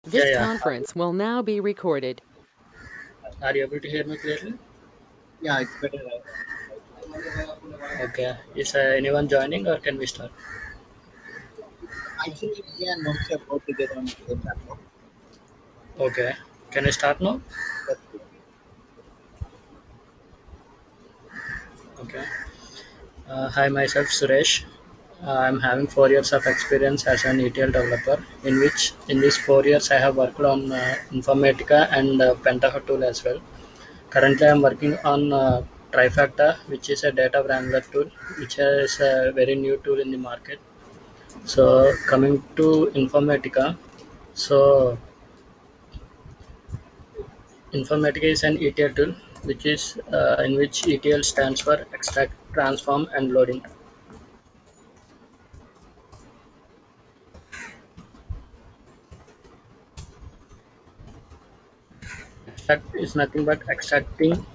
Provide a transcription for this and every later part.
Yeah, This yeah. conference will now be recorded. Are you able to hear me clearly? Yeah, it's better. Okay. Is anyone joining or can we start? Actually, me and Moksha are both together on the same laptop. Okay. Can I start now? Yes, Okay. Hi, myself Suresh. I'm having 4 years of experience as an ETL developer, in these 4 years I have worked on Informatica and Pentaho tool as well. Currently, I'm working on Trifacta, which is a data wrangler tool, which is a very new tool in the market. So, coming to Informatica, so Informatica is an ETL tool, which is in which ETL stands for extract, transform, and loading. Extract is nothing but extracting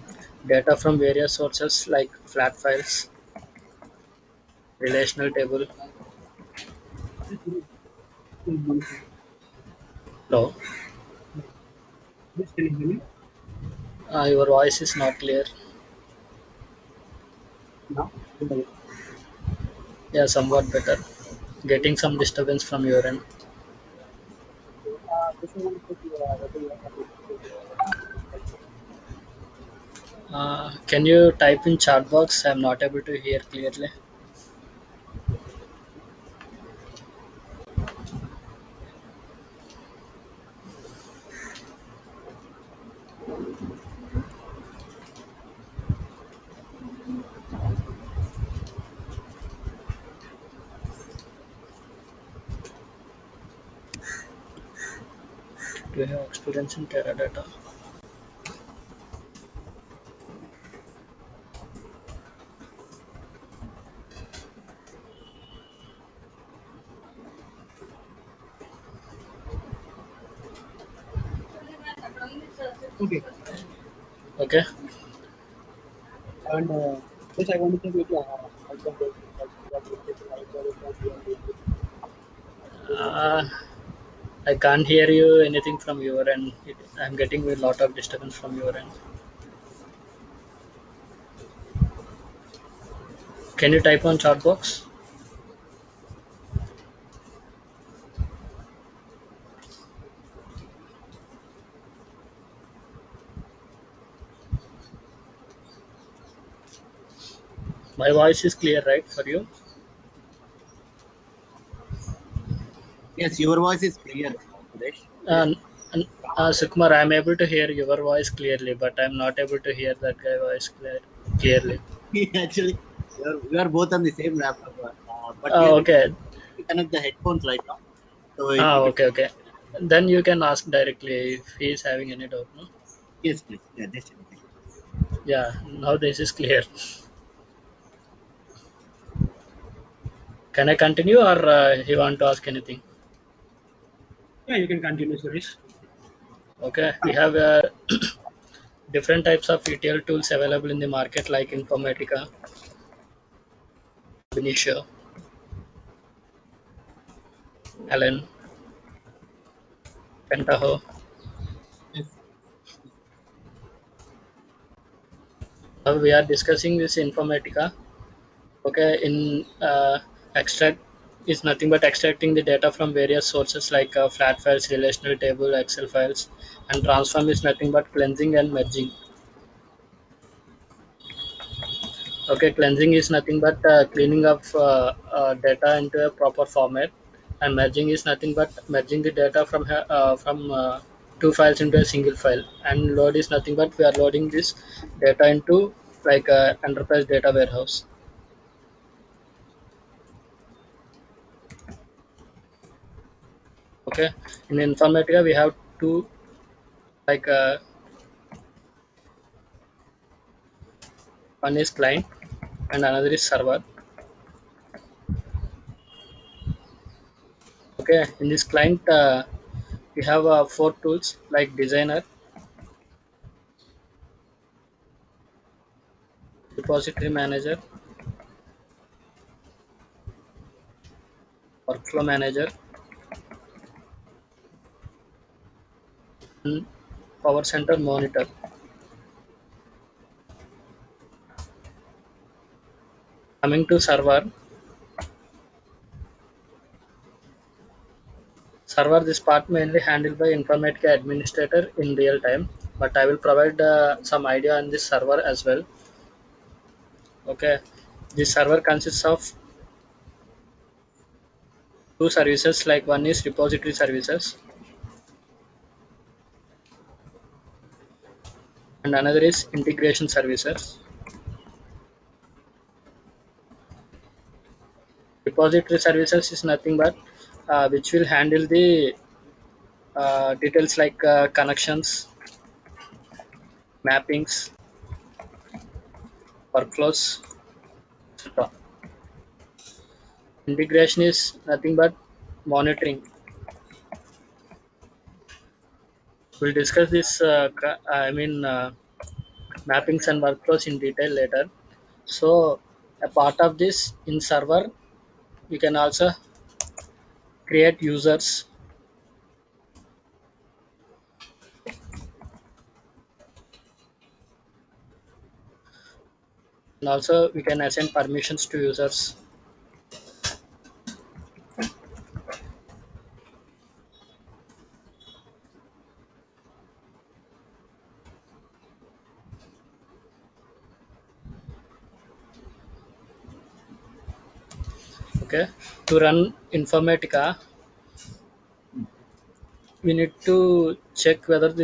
data from various sources like flat files, relational table. No, yes, can you hear me your voice is not clear. now? Yeah, somewhat better. Getting some disturbance from your end. Just I want to check whether you have Can you type in chat box? I'm not able to hear clearly. Do you have experience in Teradata? Okay. Okay. And just I want to check with you how can they like what is the right or you are doing it. Uh, I can't hear you anything from your end. I'm getting a lot of disturbance from your end. Can you type on chat box? My voice is clear, right, for you? Yes, your voice is clear, Suresh. Yes. Uh, Sukumar, I'm able to hear your voice clearly, but I'm not able to hear that guy voice clearly. Actually, we are both on the same laptop, but we Oh, are okay. to connect the headphones right now. So if it, Okay, okay. Then you can ask directly if he is having any doubt. No? yes, please. Yeah, just a minute. Yeah, now this is clear. Can I continue or you want to ask anything? Yeah, you can continue, Suresh. Okay, we have different types of ETL tools available in the market like Informatica, Benicio, Allen, Pentaho. Yes. Now we are discussing this Informatica. Okay, in extract is nothing but extracting the data from various sources like flat files, relational table, Excel files, and transform is nothing but cleansing and merging. Okay, cleansing is nothing but cleaning of data into a proper format, and merging is nothing but merging the data from two files into a single file. And load is nothing but we are loading this data into like enterprise data warehouse. Okay, in Informatica we have two like one is client and another is server. Okay, in this client we have four tools like designer, repository manager, workflow manager, and Power Center Monitor. Coming to server, this part mainly handled by Informatica administrator in real time, but I will provide some idea on this server as well. Okay, this server consists of two services, like one is repository services and another is integration services. Repository services is nothing but which will handle the details like connections, mappings, workflows, etc. Integration is nothing but monitoring. We'll discuss this mappings and workflows in detail later. So a part of this in server, we can also create users, and also we can assign permissions to users. Okay, to run Informatica, we need to check whether the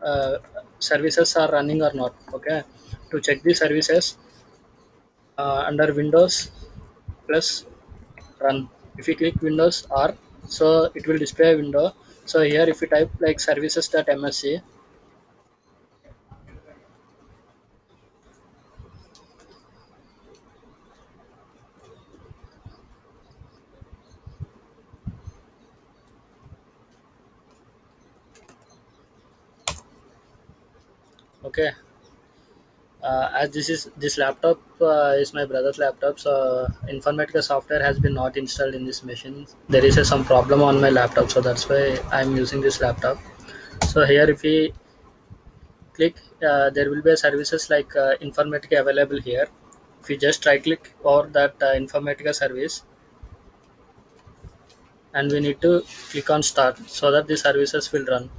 uh, services are running or not. Okay, to check the services, under Windows plus run. If you click Windows R, so it will display a window. So here, if you type like services.msc, okay, as this laptop is my brother's laptop, so Informatica software has been not installed in this machine. There is some problem on my laptop, so that's why I'm using this laptop. So here, if we click, there will be a services like Informatica available here. If you just right click over that Informatica service, and we need to click on start so that the services will run.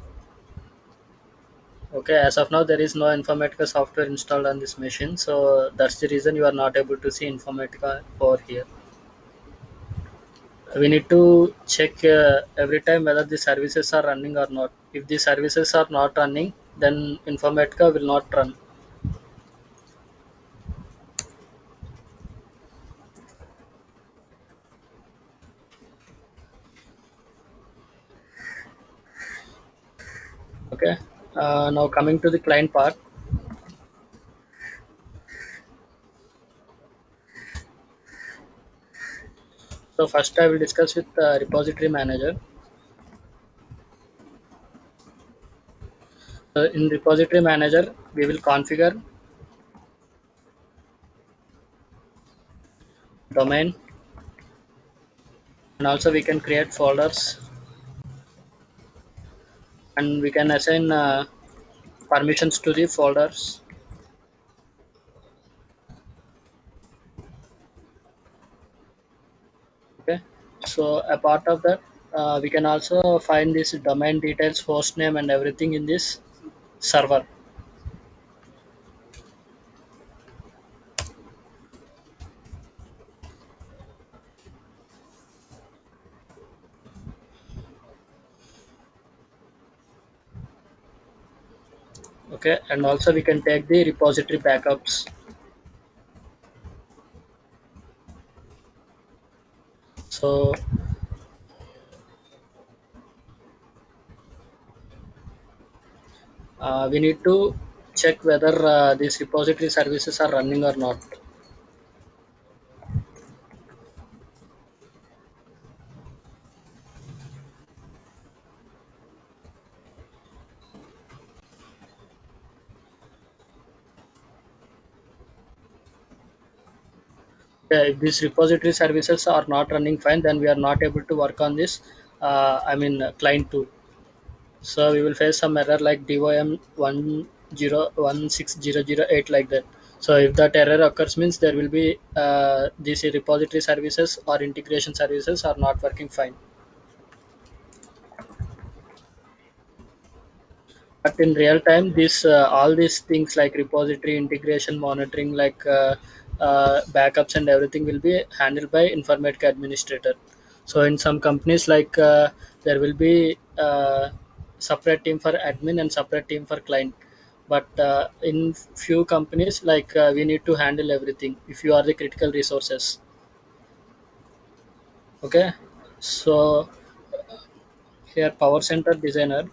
Okay, as of now there is no Informatica software installed on this machine, so that's the reason you are not able to see Informatica over here. We need to check every time whether the services are running or not. If the services are not running, then Informatica will not run. Okay, now coming to the client part. So first I will discuss with repository manager. In repository manager, we will configure domain, and also we can create folders, and we can assign permissions to the folders. Okay, so a part of that, we can also find this domain details, host name, and everything in this server. Okay, and also we can take the repository backups. So we need to check whether these repository services are running or not. If these repository services are not running fine, then we are not able to work on this client 2. So we will face some error like DOM 101600 like that. So if that error occurs means there will be these repository services or integration services are not working fine. But in real time this all these things like repository integration monitoring like backups and everything will be handled by informatica administrator. So in some companies like there will be separate team for admin and separate team for client, but in few companies like we need to handle everything if you are the critical resources. Okay, so here power center designer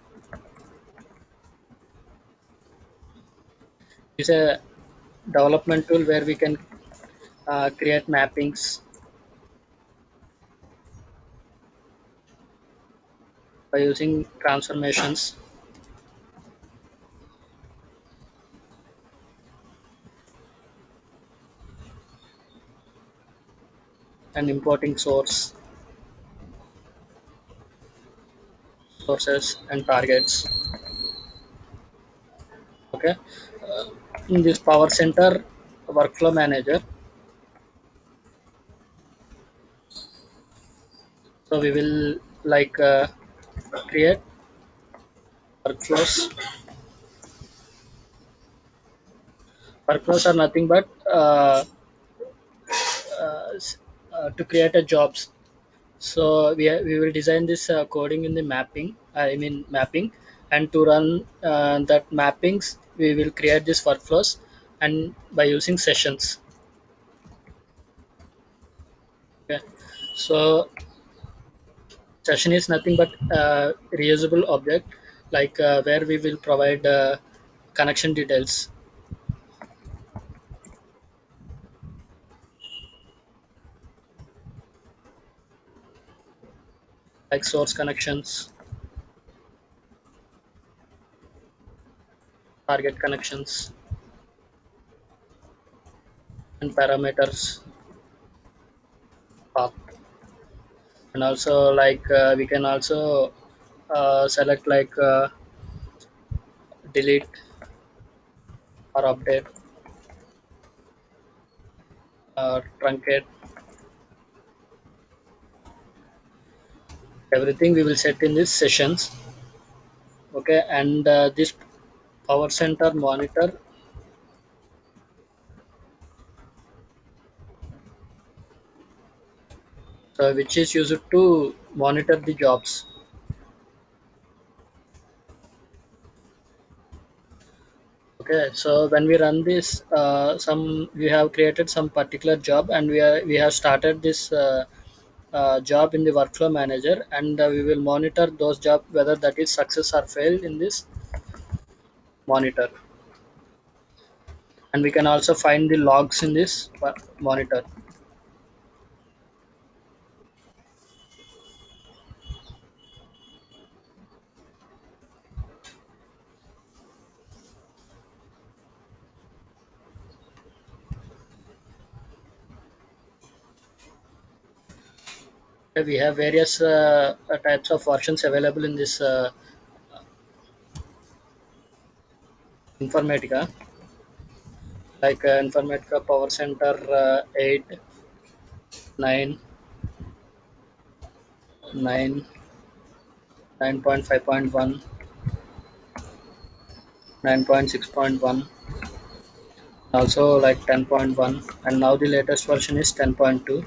is a development tool where we can create mappings by using transformations and importing sources and targets. Okay, in this power center workflow manager, so we will like create workflows. Workflows are nothing but uh, to create a jobs. So we will design this coding in the mapping, I mean mapping, and to run that mappings we will create these workflows and by using sessions. Okay, so session is nothing but reusable object like where we will provide connection details like source connections, target connections, and parameters path. And also like we can also select like delete or update truncate. Everything we will set in these sessions. Okay, and this power center monitor, which is used to monitor the jobs. Okay, so when we run this some we have created some particular job and we have started this job in the workflow manager, and we will monitor those job whether that is success or fail in this monitor. And we can also find the logs in this monitor. We have various types of versions available in this Informatica, like Informatica Power Center 8, 9, 9, 9.5.1, 9.6.1, also like 10.1, and now the latest version is 10.2.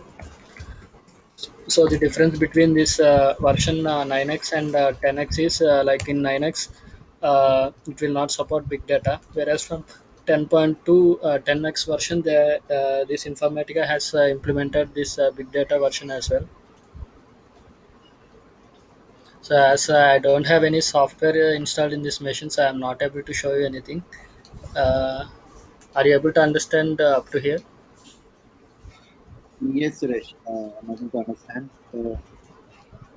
So the difference between this version 9x and 10x is like in 9x it will not support big data, whereas from 10.2 10x version this Informatica has implemented this big data version as well. So as I don't have any software installed in this machine, so I am not able to show you anything. uh, are you able to understand up to here? Yes, Suresh. I'm able to understand.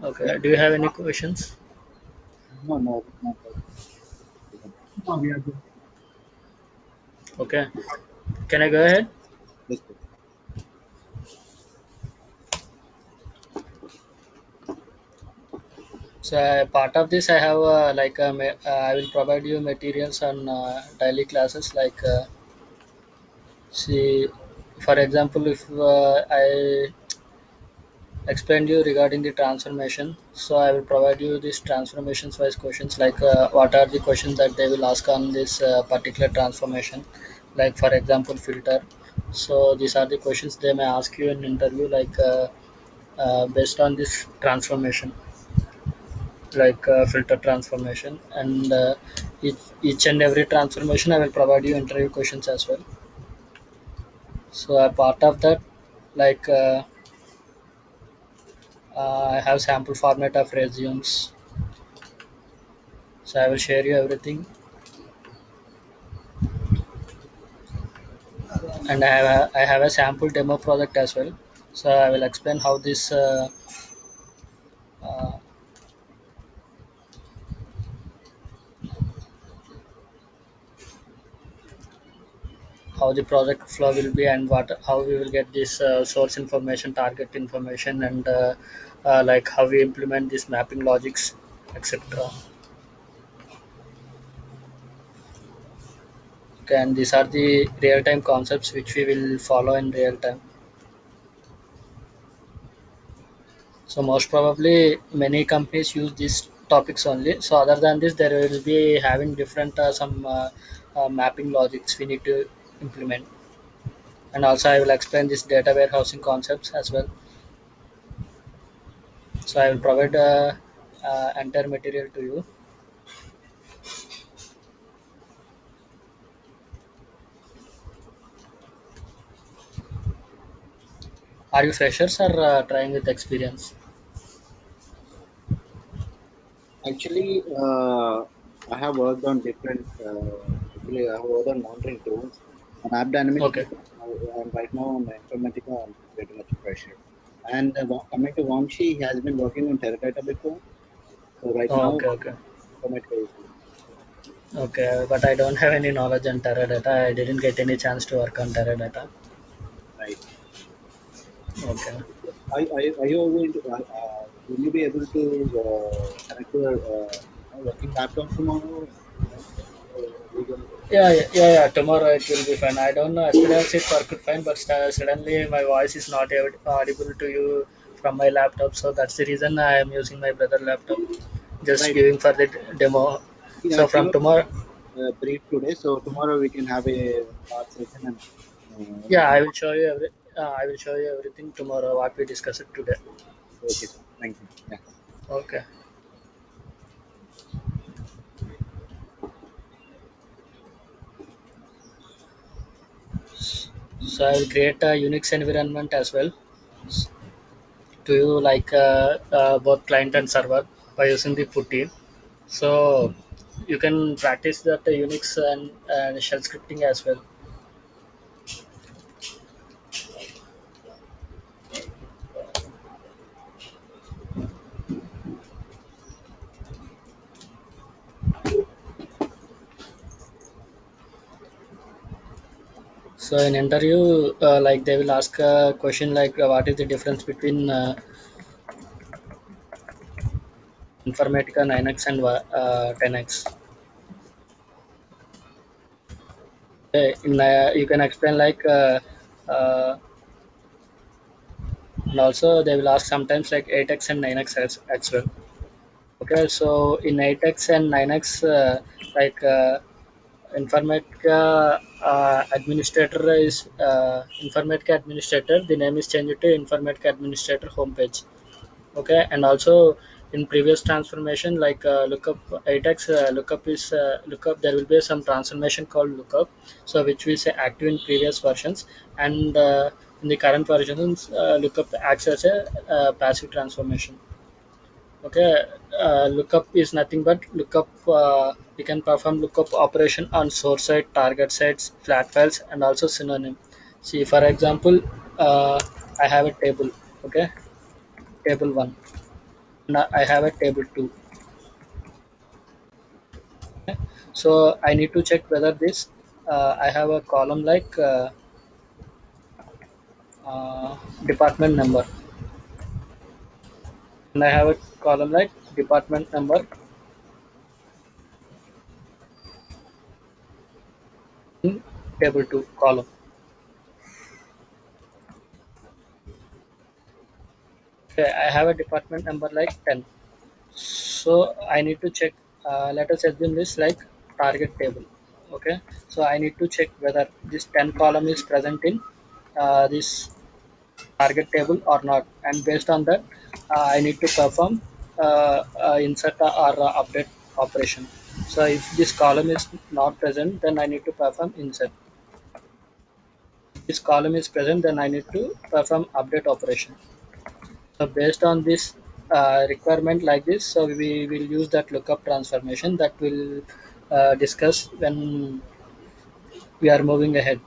Okay, do you have any questions? No, no, not right. No, we are good. Okay, can I go ahead? Yes, sir. So part of this, I have I will provide you materials on daily classes. See, for example, if I explained you regarding the transformation, so I will provide you these transformations wise questions. What are the questions that they will ask on this particular transformation? Like for example, filter. So these are the questions they may ask you in interview. Based on this transformation, filter transformation, and each and every transformation I will provide you interview questions as well. So a part of that, like I have sample format of resumes, so I will share you everything. And I have a sample demo project as well, so I will explain uh, how the project flow will be, and what how we will get this source information, target information, and like how we implement this mapping logics, etc. Okay, and these are the real-time concepts which we will follow in real time. So most probably many companies use these topics only. So other than this, there will be having different some mapping logics we need to implement. And also I will explain this data warehousing concepts as well. So I will provide entire material to you. Are you freshers or trying with experience? Actually, I have worked on different. Actually, I have worked on monitoring tools. On App Dynamics, Okay. and right now on Informatica, I'm pretty much a fresher. And coming to Vamshi, he has been working on Teradata before. So right Oh, now, okay, okay. Informatica is Okay, but I don't have any knowledge on Teradata. I didn't get any chance to work on Teradata. right. Okay. Are you going to? Will you be able to connect your working laptop tomorrow? We gonna, Yeah. Tomorrow it will be fine. I don't know. Yesterday also it worked fine, but suddenly my voice is not audible to you from my laptop. So that's the reason I am using my brother laptop, just right. giving for the demo. Yeah, So from tomorrow tomorrow, brief today. So tomorrow we can have a part session and we yeah, can. I will show you everything tomorrow. What we discussed today. Okay, sir. Thank you. Yeah. Okay. So I will create a Unix environment as well. To you both client and server by using the putty. So you can practice that Unix and shell scripting as well. So in interview, they will ask a question what is the difference between Informatica 9x and 10x. You can explain uh, and also they will ask sometimes like 8x and 9x as well. Okay, so in 8x and 9x, Informatica administrator is Informatica administrator. The name is changed to Informatica administrator homepage. Okay, and also in previous transformation lookup 8x lookup, there will be some transformation called lookup, so which we say active in previous versions, and in the current versions lookup acts as a passive transformation. Okay, lookup is nothing but lookup. We can perform lookup operation on source side, target sides, flat files, and also synonym. See, for example, I have a table. Okay, table one. Now I have a table 2. So I need to check whether this I have a column department number, and I have a column like department number in table 2 column. Okay, I have a department number like 10. So I need to check, let us assume this like target table. Okay, so I need to check whether this 10 column is present in this target table or not, and based on that I need to perform insert or update operation. So if this column is not present, then I need to perform insert. If this column is present, then I need to perform update operation. So based on this requirement like this, so we will use that lookup transformation that will discuss when we are moving ahead.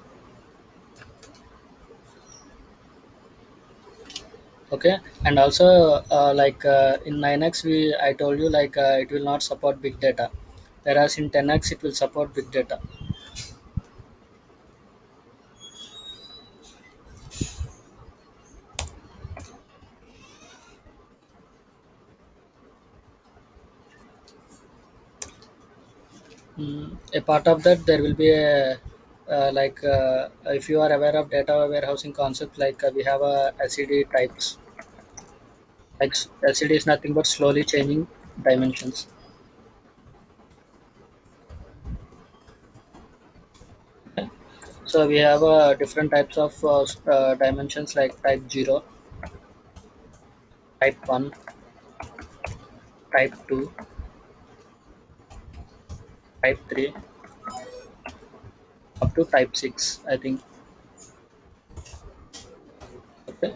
Okay, and also in 9x I told you like it will not support big data, whereas in 10x it will support big data. A part of that there will be a if you are aware of data warehousing concept, like we have a SCD types. Like SCD is nothing but slowly changing dimensions. So we have different types of dimensions like type 0, type 1, type 2, type 3, up to type 6, I think. Okay.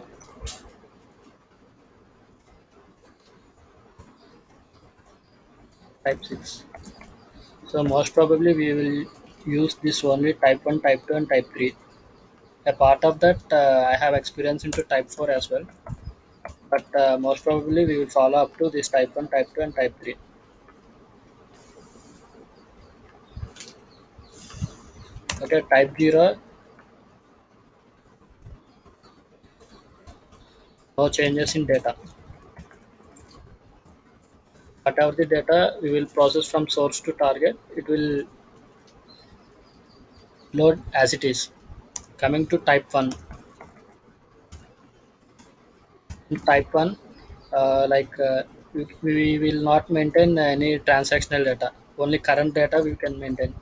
Type 6. So most probably we will use this only type 1, type 2 and type 3. A part of that I have experience into type 4 as well. But most probably we will follow up to this type 1, type 2 and type 3. Okay, type 0, no changes in data. Whatever the data we will process from source to target, it will load as it is. Coming to type 1. In type 1, we will not maintain any transactional data. Only current data we can maintain.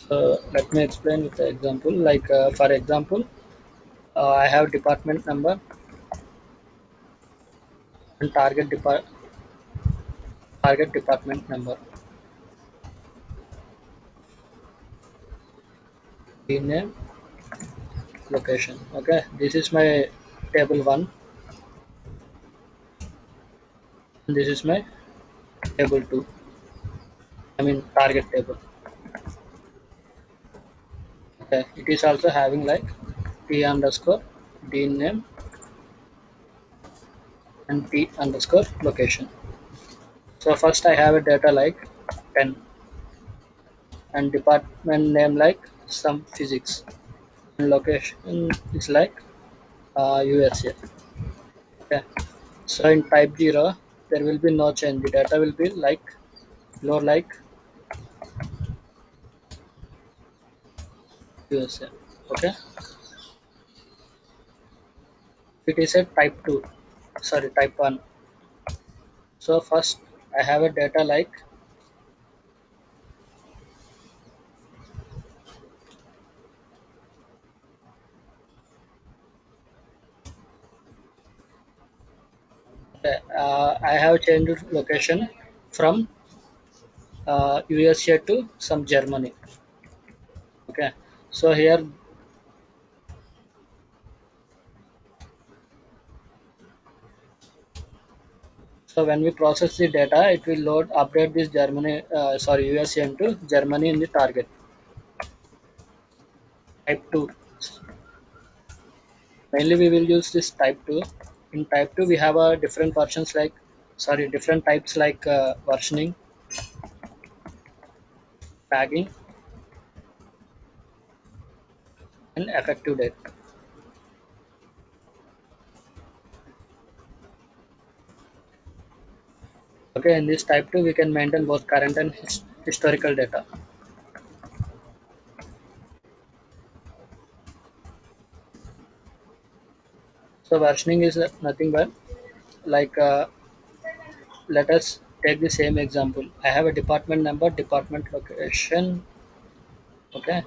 So let me explain with the example. For example, I have department number and target department number. Name, location. Okay, this is my table 1 and this is my table 2. I mean target table. Okay, it is also having like t underscore d name and t underscore location. So first I have a data like 10 and department name like some physics and location is like USA. Okay. So in type 0 there will be no change. The data will be like low like USA. Okay. It is a type 2, sorry, type 1. So first I have a data like I have changed location from USA to some Germany. Okay. So here, so when we process the data, it will load update this USA into Germany in the target. Type 2. Mainly we will use this type 2. In type 2 we have different versions like, sorry, different types like versioning, tagging and effective date. Okay, in this type 2 we can maintain both current and historical data. So versioning is nothing but like let us take the same example. I have a department number, department location. Okay,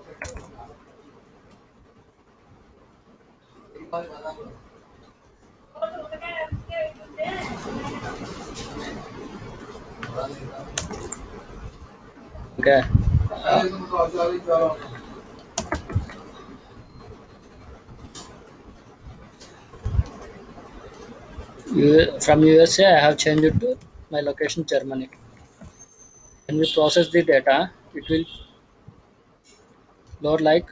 okay. From USA, I have changed it to my location Germany. When we process the data, it will load like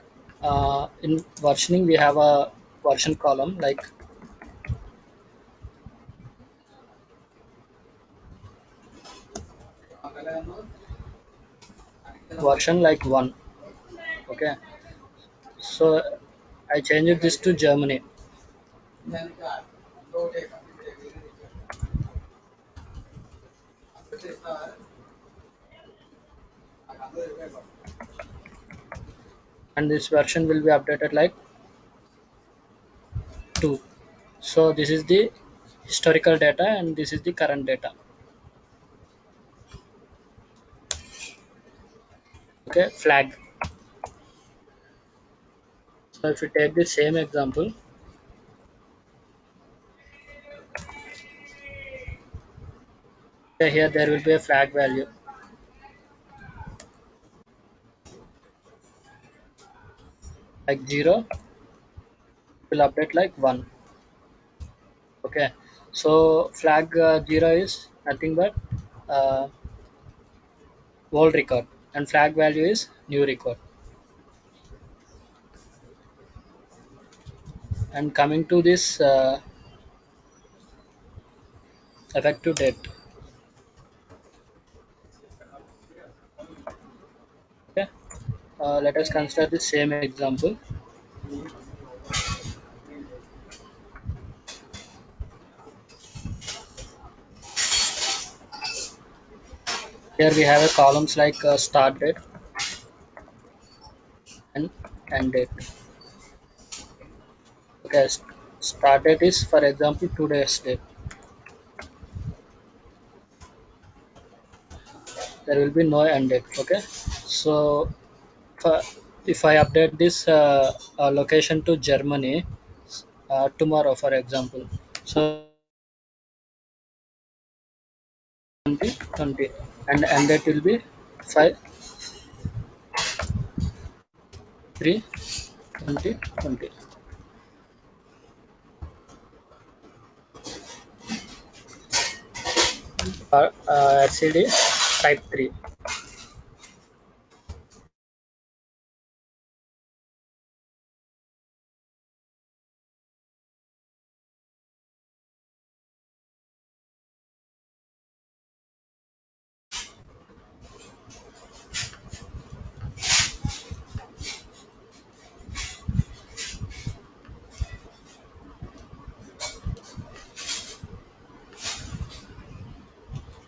in versioning we have a version column like version like 1. Okay, so I changed this to Germany. And this version will be updated like 2. So this is the historical data and this is the current data. Okay, flag. So if you take the same example, okay, here there will be a flag value like 0 will update like 1. Okay, so flag 0 is nothing but uh, old record and flag value is new record. And coming to this effective date. Okay, let us consider the same example. Here we have a columns like start date and end date. Okay, start date is for example today's date. There will be no end date. Okay, so for, if I update this location to Germany tomorrow, for example, so 2020 and end date will be 5 3 2020. LCD type 3.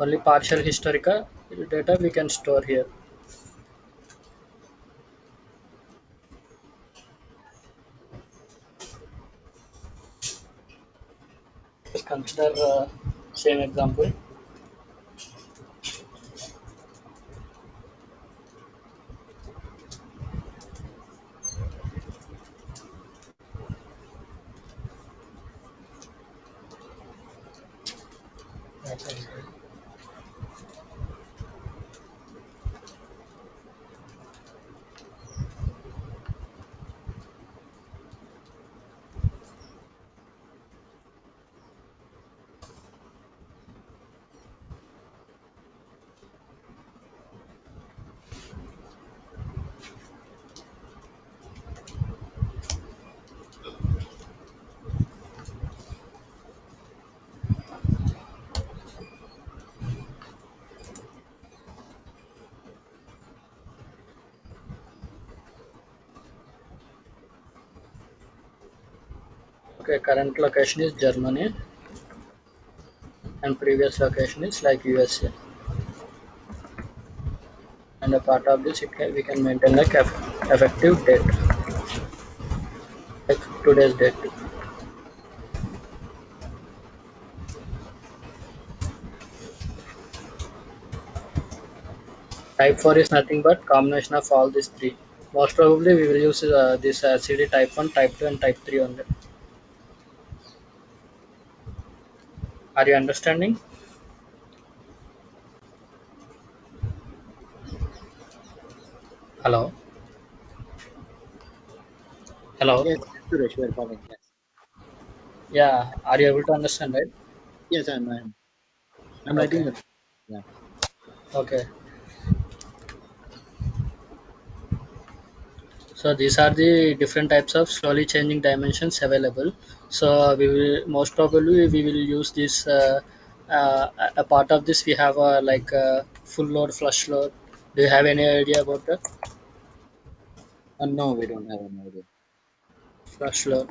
Only partial historical data we can store here. Just consider same example. Okay, current location is Germany and previous location is like USA. And a part of this, we can maintain like effective date, like today's date. Type 4 is nothing but combination of all these three. Most probably we will use this CD type 1, type 2 and type 3 only. Are you understanding? Hello? Hello? Yes, Suresh, we are following. Yes, Yeah, are you able to understand, right? yes, I'm writing Okay, the. Yeah. okay. So these are the different types of slowly changing dimensions available. So we will most probably we will use this. A part of this we have like full load, flush load. Do you have any idea about that? No, we don't have any idea. Flush load.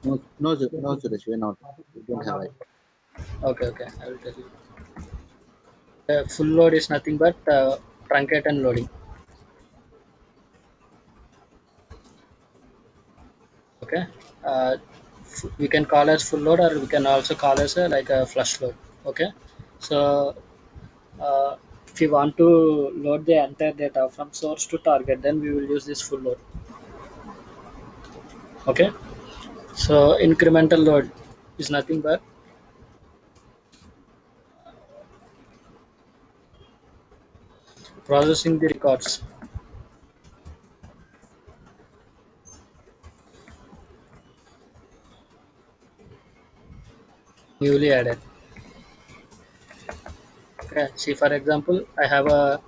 No, no, no, Suresh, we're not. We don't have it. Okay, okay. I will tell you. Full load is nothing but truncate and loading. Okay. Uh, we can call as full load, or we can also call as like a flush load. Okay. So uh, if we want to load the entire data from source to target, then we will use this full load. Okay. So incremental load is nothing but processing the records newly added. Okay. See, for example, I have a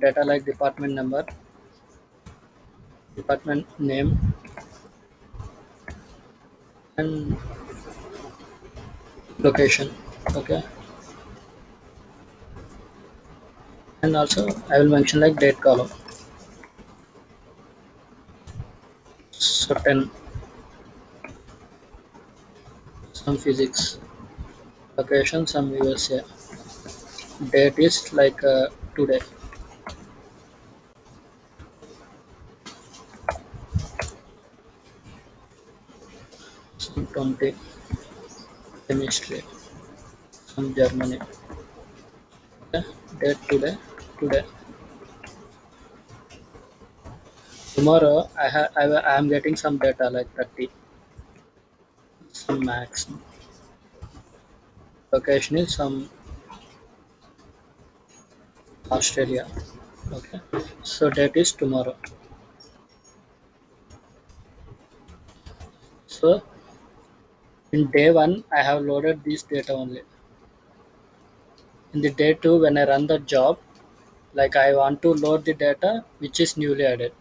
data like department number, department name, and location. Okay. And also I will mention like date column. So 10, some physics, location, some USA. Date is like today, some 20, chemistry, some Germany. Okay. Date today, today. Tomorrow I am getting some data like 30, some max. Location is some Australia. Okay. So date is tomorrow. So in day one I have loaded this data only. In the day two when I run the job, like I want to load the data which is newly added.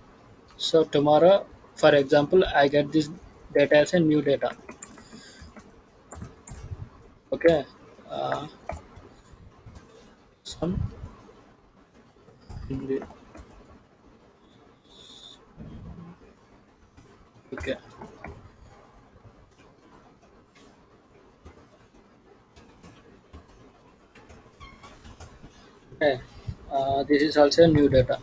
So tomorrow, for example, I get this data as a new data. Okay. Uh, some Hindi. Okay. Okay. This is also a new data.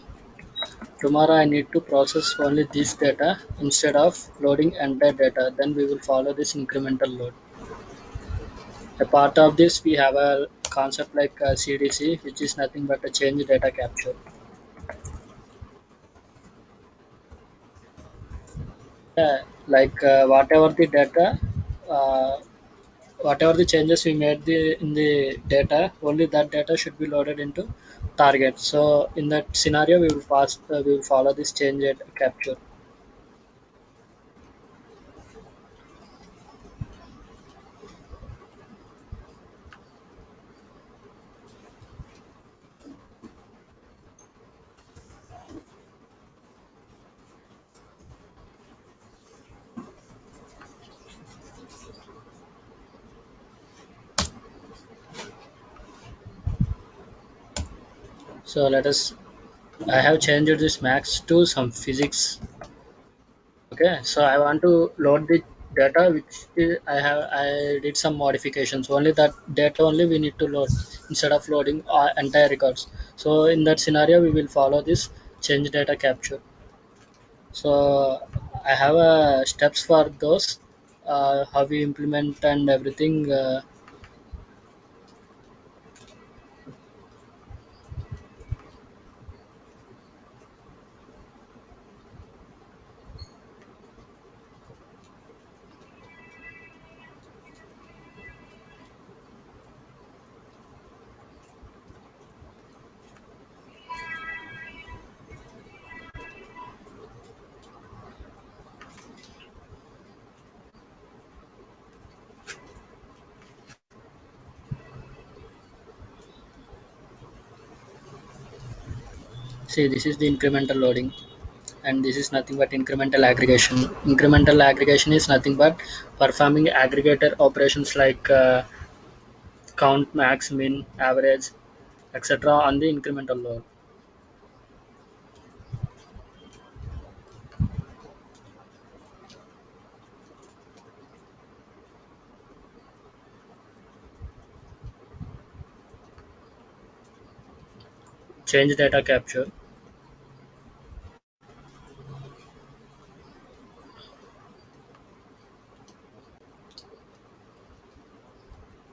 Tomorrow I need to process only this data instead of loading entire data. Then we will follow this incremental load. A part of this we have a concept like CDC, which is nothing but a change data capture. Like whatever the data, uh, whatever the changes we made in the data, only that data should be loaded into target. So in that scenario we will follow this change data capture. So let us, I have changed this max to some physics. Okay, so I want to load data which I did some modifications. Only that data only we need to load instead of loading entire records. So in that scenario, we will follow this change data capture. So I have steps for those, how we implement and everything. See, this is the incremental loading, and this is nothing but incremental aggregation. Incremental aggregation is nothing but performing aggregator operations like count, max, min, average, etc. on the incremental load. Change data capture.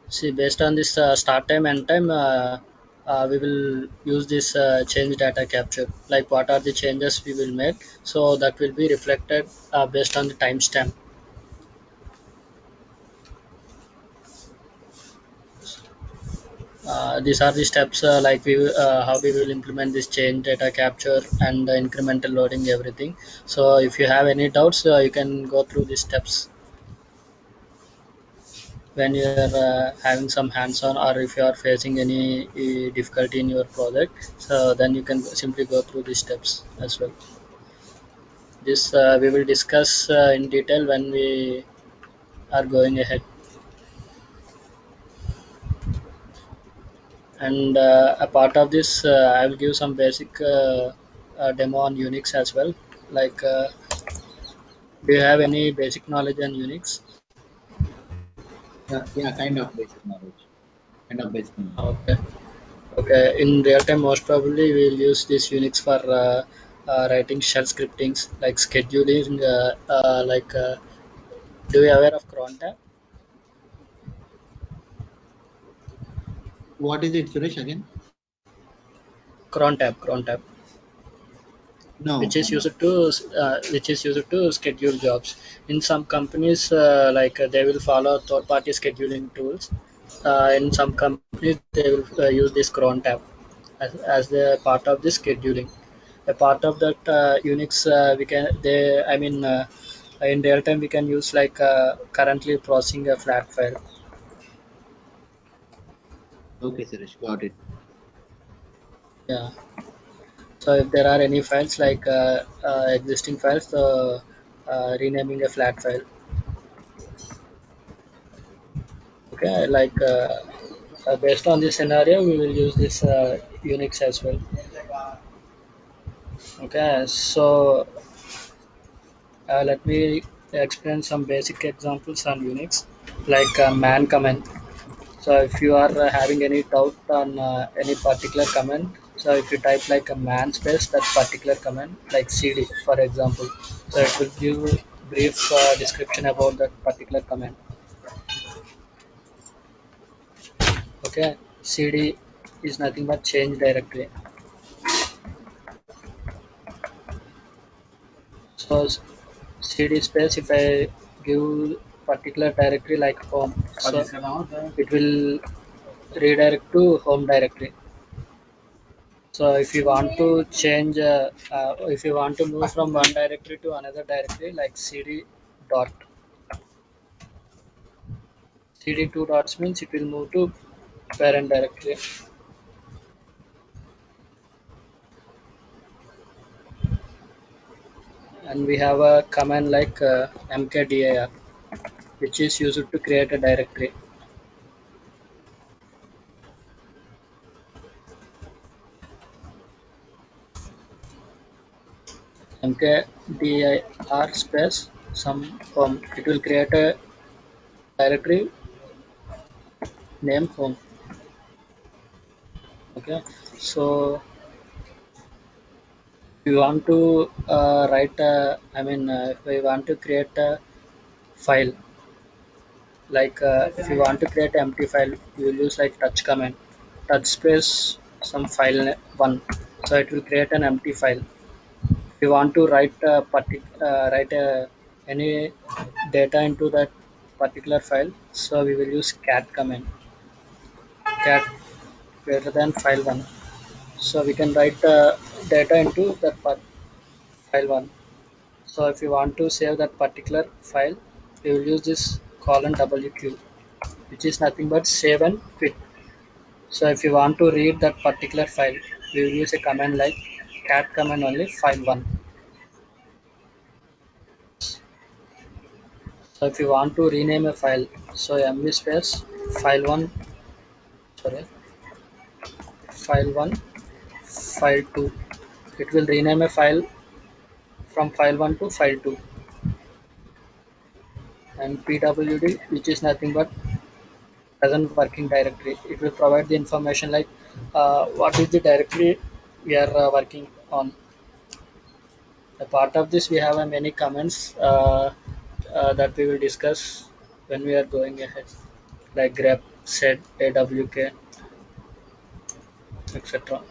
See, based on this start time and time, we will use this change data capture. Like what are the changes we will make, so that will be reflected based on the timestamp. These are the steps like how we will implement this change data capture and incremental loading everything. So if you have any doubts, you can go through these steps when you are having some hands-on, or if you are facing any difficulty in your project. So then you can simply go through these steps as well. This we will discuss in detail when we are going ahead. And a part of this, I will give some basic demo on Unix as well. Like, do you have any basic knowledge on Unix? Yeah, kind of basic knowledge. Kind of basic knowledge. Okay. Okay. In real time, most probably we will use this Unix for writing shell scriptings, like scheduling. Do you aware of cron tab? What is it, Suresh, again? Cron tab, No, I'm not. which is used to schedule jobs. In some companies, they will follow third party scheduling tools. In some companies they will use this cron tab as the part of the scheduling. A part of that Unix, we can they I mean in real time we can use like currently processing a flat file. Okay, Suresh, got it. Yeah. So if there are any files like existing files, so renaming a flat file. Okay, like based on this scenario, we will use this Unix as well. Okay, so let me explain some basic examples on Unix, like man command. So if you are having any doubt on any particular command, so if you type like a man space that particular command, like cd for example, so it will give brief description about that particular command. Okay, cd is nothing but change directory. So cd space, if I give particular directory like home, so it will redirect to home directory. So if you want to change, if you want to move from one directory to another directory, like cd two dots means it will move to parent directory. And we have a command like mkdir, which is used to create a directory. Mkdir space. some it will create a directory name home. Okay, so we want to write if we want to create a file, like if you want to create an empty file, you will use like touch command, touch space some one, so it will create an empty file. If you want to write any data into that particular file, so we will use cat command, cat greater than file one, so we can write the data into that file one. So if you want to save that particular file, we will use this colon wq, which is nothing but save and quit. So if you want to read that particular file, we will use a command like cat command only file one. So if you want to rename a file, so mv space file one, sorry, file one, file two. It will rename a file from file one to file two, and pwd, which is nothing but present working directory. It will provide the information like what is the directory we are working on. A part of this, we have many comments that we will discuss when we are going ahead, like grep, set, awk, etc.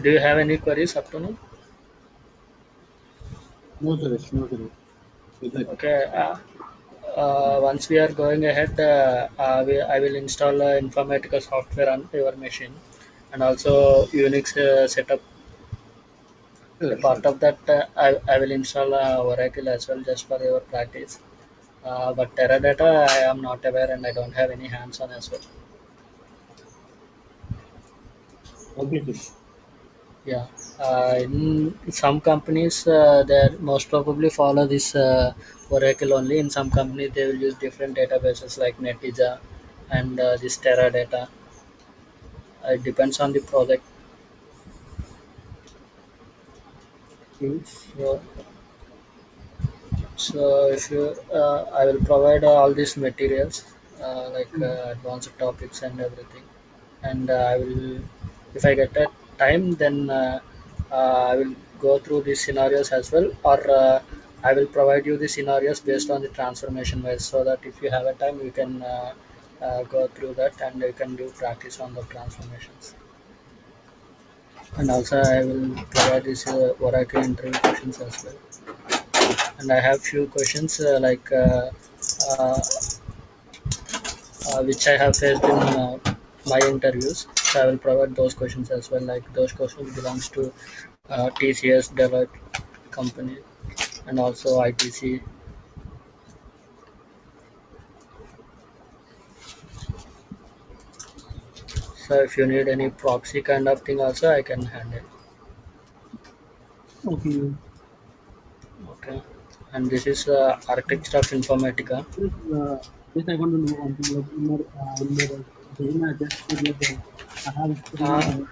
Do you have any queries up to now? No, Suresh. No, Suresh. You're good. Okay. Once we are going ahead, I will install Informatica software on your machine, and also Unix setup. A Sure, sure. part of that, I will install Oracle as well, just for your practice. But Teradata, I am not aware and I don't have any hands-on as well. Okay, Suresh. Yeah, in some companies, they most probably follow this Oracle only. In some companies, they will use different databases like Netija and this Teradata. It depends on the project. Okay. So, if you, I will provide all these materials like advanced topics and everything, and I will, if I get a time, then I will go through these scenarios as well, or I will provide you the scenarios based on the transformation wise, so that if you have a time, you can go through that and you can do practice on the transformations. And also, I will provide these Oracle interview questions as well. And I have few questions uh, which I have faced in my interviews. So I will provide those questions as well. Like those questions belongs to TCS, Deloitte company, and also ITC. So if you need any proxy kind of thing, also I can handle. Okay. Okay. And this is architecture of Informatica. Just, just I want to know one thing, like in my resume, I just put like I have experience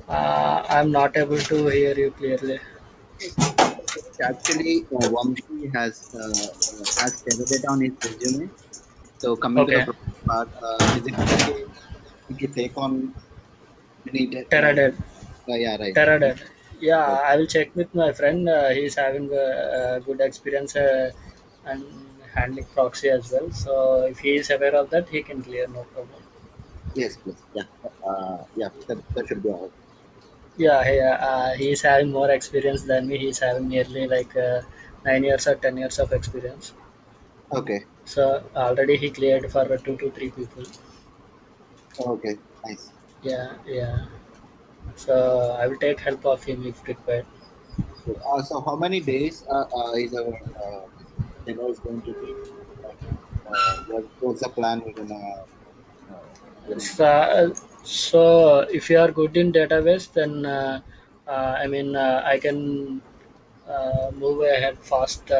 Uh, I'm not able to hear you clearly. Actually, Vamshi has Teradata on his resume. So coming to the Okay. project part, is it okay if you take on any Teradata. yeah, right. Teradata. Yeah, Right. I will check with my friend. He's having a good experience and handling proxy as well. So if he is aware of that, he can clear, no problem. Yes, please. Yeah. Yeah, that should be all. Yeah, he is having more experience than me. He's having nearly like 9 years or 10 years of experience. Okay. So already he cleared for 2 to 3 people. Okay. Nice. Yeah, yeah. So I will take help of him if required. So how many days is our demo is going to take? Like, what's the plan we're gonna So if you are good in database, then I can move ahead fast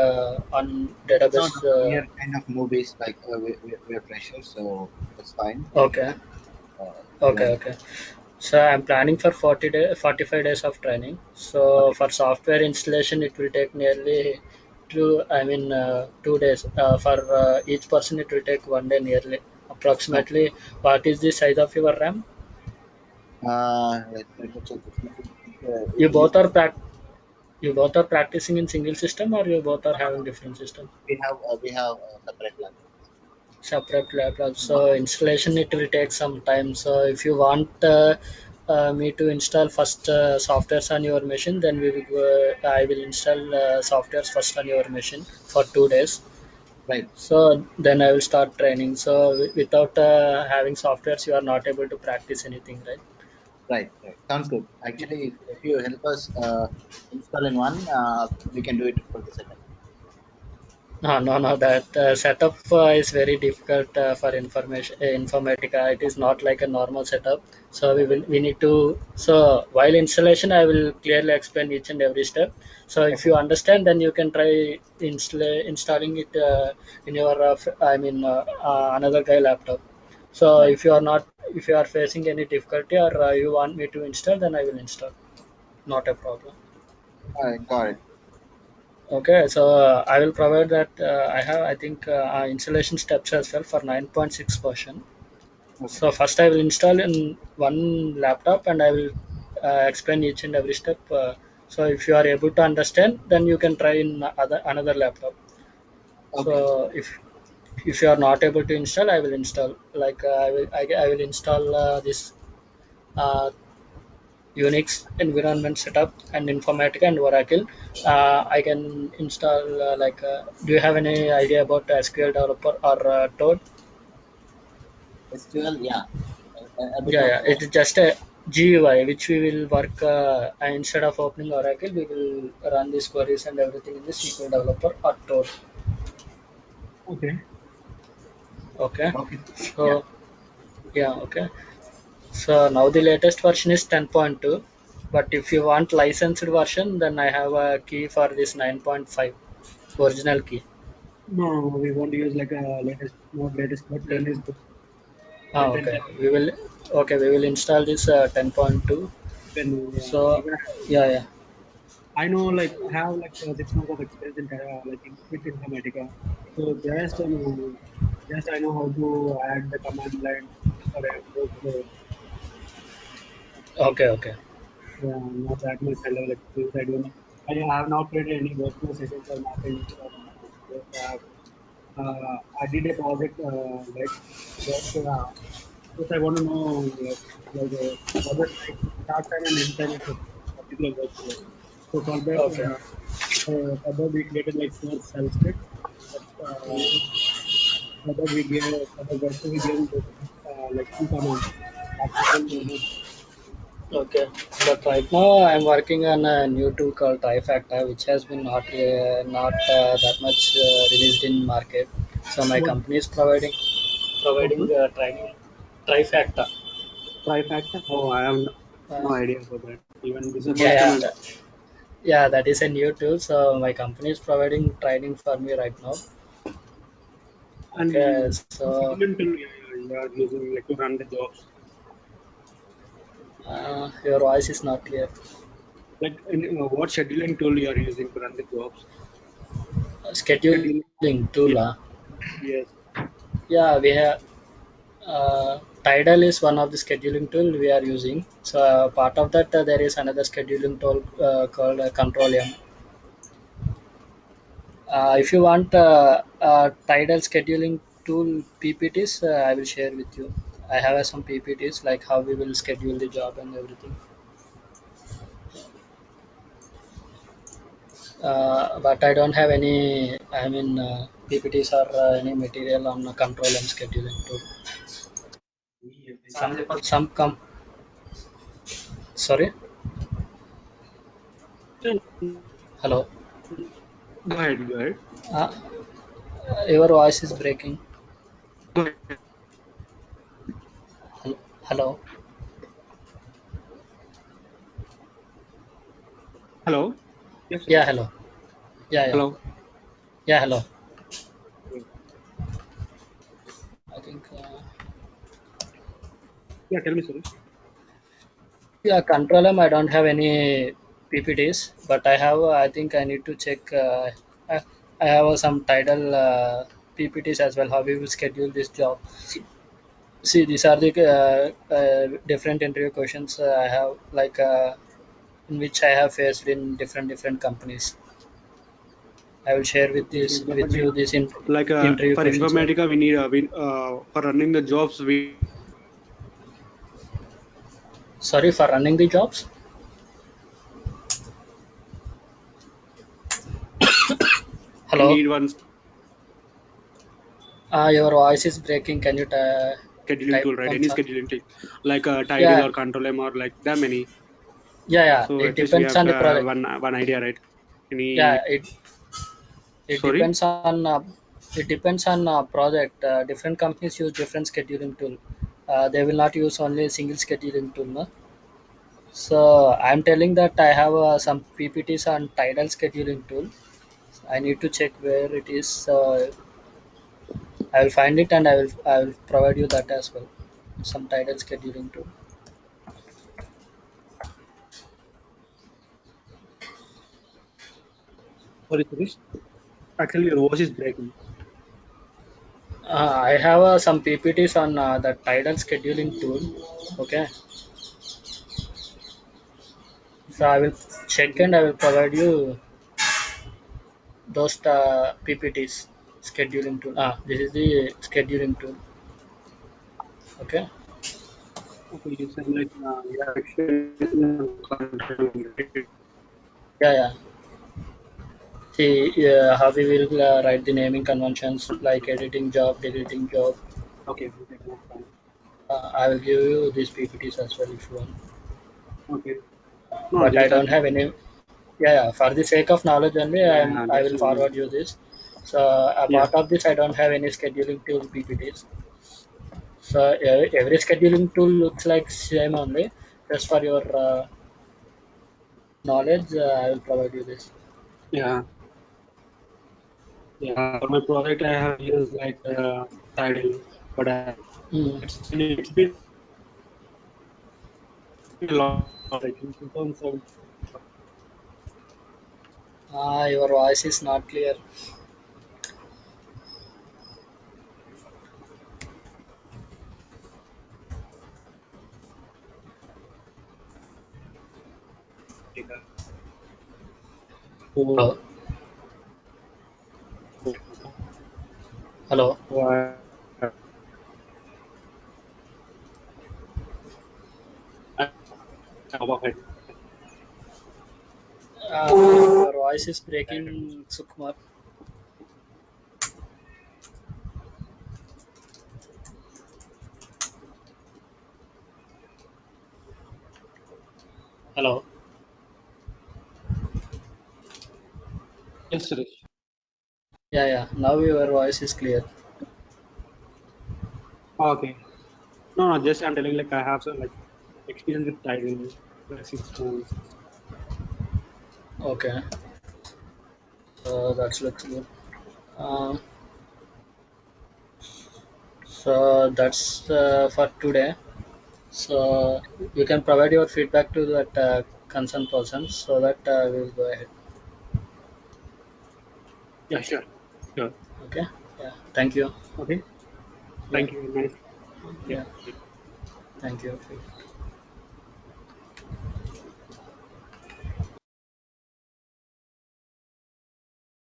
on It's not database. we are kind of movies like we're freshers, so that's fine. Okay, Uh, we okay, don't. okay. So I'm planning for 45 days of training. So Okay. for software installation, it will take nearly 2 days. For each person, it will take 1 day nearly. Okay. Approximately, what is the size of your RAM? Let me check this. You both are you both are practicing in single system, or you both are having different system? We have separate laptops. Separate laptop. So installation it will take some time. So if you want me to install first softwares on your machine, then I will install softwares first on your machine for 2 days. Right. So then I will start training. So without having softwares, you are not able to practice anything, right? Right. Right. Sounds good. Actually, if you help us install in one, we can do it for the second. No. That setup is very difficult for informatica. It is not like a normal setup. So Okay. we need to. So while installation, I will clearly explain each and every step. So if Okay. you understand, then you can try installing it in your another guy laptop. So Right. if you are facing any difficulty, or you want me to install, then I will install. Not a problem. All right. Got it. Okay, so I will provide that. I have, I think, installation steps as well for 9.6 version. Okay. So first I will install in one laptop, and I will explain each and every step. So if you are able to understand, then you can try in another laptop. Okay. So if you are not able to install, I will install. Like I will install this uh, Unix environment setup and Informatica and Oracle. I can install do you have any idea about SQL Developer or Toad? SQL, yeah. A bit Yeah, of. yeah. It is just a GUI which we will work and instead of opening Oracle, we will run these queries and everything in the SQL Developer or Toad. Okay. Okay. Okay. Yeah. So yeah, okay. So now the latest version is 10.2, but if you want licensed version, then I have a key for this 9.5 original key. No, we won't use like a latest, not latest, but 10 is good. Ah, 10, okay. We will install this 10.2. 10, yeah. So Even yeah, yeah. I know, like, I have like 6 months of experience in with Informatica. So just I know how to add the command line for a workflow. Okay, okay, Yeah, not that much high level experience. I have not created any workflow sessions or mappings. Just I did a project just just I want to know what the start time and end time of a particular workflow. So okay, for that we created like 4 cell scripts. But, for that we gave for the workflow we gave like 2 commands. Article, okay. But right now I'm working on a new tool called Trifactor, which has been not that much released in market. So my what company is providing tool? training. Trifactor. Trifactor? Oh, I have Uh, no idea about that. Even this is the yeah, first time yeah, I'm. yeah. That is a new tool. So my company is providing training for me right now. Okay, And what so scheduling tool you are using like to run the jobs? your voice is not clear. What scheduling tool you are using to run the jobs? Scheduling. Scheduling tool. Yeah. Yes. Yeah, we have Tidal is one of the scheduling tool we are using. So part of that there is another scheduling tool called Control-M. If you want Tidal scheduling tool PPTs, I will share with you. I have some PPTs like how we will schedule the job and everything. But I don't have any. PPTs or any material on Control-M scheduling tool. Some come. Sorry. Hello. Go ahead. Go ahead. Uh, your voice is breaking. Go ahead. Hello. Hello. Yes, Yeah, Suresh. hello. Yeah, yeah. Hello. Yeah, hello. Yeah. I think Yeah. Tell me, Suresh. Yeah, control M, I don't have any PPTs, but I have. I think I need to check. I, I have some title PPTs as well. How we will schedule this job. See, these are the different interview questions I have, like in which I have faced in different companies. I will share Okay, with you this like interview for questions. Well. Informatica, we need for running the jobs. Sorry for running the jobs. We Hello. need one Your voice is breaking. Can you scheduling type tool, right? Any once? scheduling tool, like Tidal Yeah, or Control M or like that many. yeah. So It at least we depends have on the project. one idea, right? Any Yeah, it sorry? depends on project. Different companies use different scheduling tool. They will not use only a single scheduling tool. No? So I'm telling that I have some PPTs on Tidal scheduling tool. I need to check where it is. I will find it and I will provide you that as well. Some Tidal scheduling tool. Sorry, Suresh. Actually, your voice is breaking. I have some PPTs on the Tidal scheduling tool. Okay, so I will check Okay. and I will provide you those PPTs scheduling tool. This is the scheduling tool. Okay. Okay, you said like you have experience in Control M, right? Yeah, yeah. See, how we will write the naming conventions like editing job, deleting job. Okay, okay, that's fine. I will give you these PPTs as well if you want. Okay. No, But I just don't have any. Yeah, yeah. For the sake of knowledge only, yeah, I I will understand. forward you this. So Yeah, apart of this, I don't have any scheduling tool PPTs. So every scheduling tool looks like same only. Just for your knowledge, I will provide you this. yeah, yeah. For my project, I have used like Tidal, but Mm. it's been a lot, like in 2007. Your voice is not clear. So, Hello, hello. so I top of it. Your voice is breaking, Sukumar. Hello. Yes, Suresh. Yeah, yeah. Now your voice is clear. Okay. No, no, just I'm telling like I have some like experience with Tidal, like 6 months. Okay. That looks good. Um, so that's for today. So you can provide your feedback to that concerned person so that we'll go ahead. Yeah, sure, sure. Okay. Yeah. Thank you. Okay. Yeah. Thank you. Nice. Yeah. Yeah. Thank you.